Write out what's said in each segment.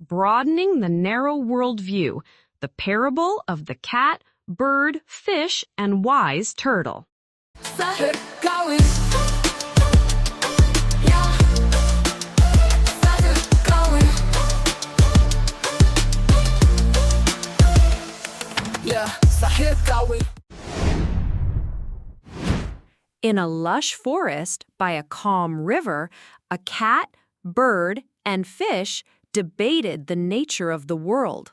Broadening the Narrow Worldview, the parable of the cat, bird, fish, and wise turtle. In a lush forest by a calm river, a cat, bird, and fish debated the nature of the world.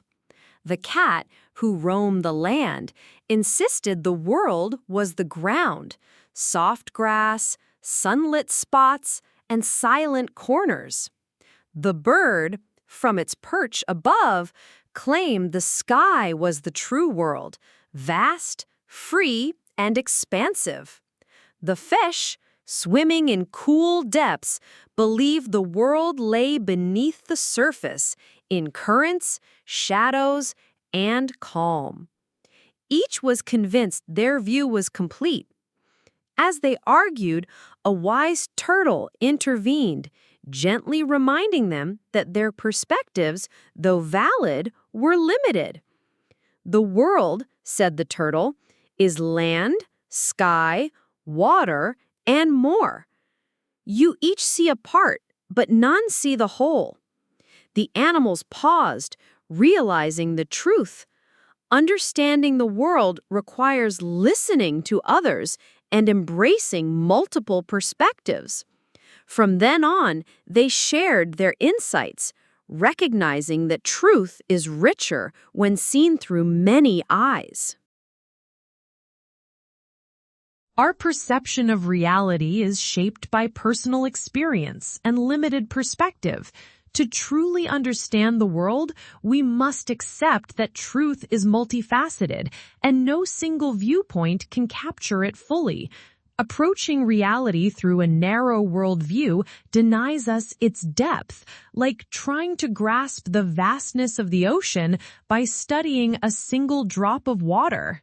The cat, who roamed the land, insisted the world was the ground, soft grass, sunlit spots, and silent corners. The bird, from its perch above, claimed the sky was the true world, vast, free, and expansive. The fish, swimming in cool depths, believed the world lay beneath the surface, in currents, shadows, and calm. Each was convinced their view was complete. As they argued, a wise turtle intervened, gently reminding them that their perspectives, though valid, were limited. "The world," said the turtle, "is land, sky, water, and more. You each see a part, but none see the whole." The animals paused, realizing the truth. Understanding the world requires listening to others and embracing multiple perspectives. From then on, they shared their insights, recognizing that truth is richer when seen through many eyes. Our perception of reality is shaped by personal experience and limited perspective. To truly understand the world, we must accept that truth is multifaceted, and no single viewpoint can capture it fully. Approaching reality through a narrow worldview denies us its depth, like trying to grasp the vastness of the ocean by studying a single drop of water.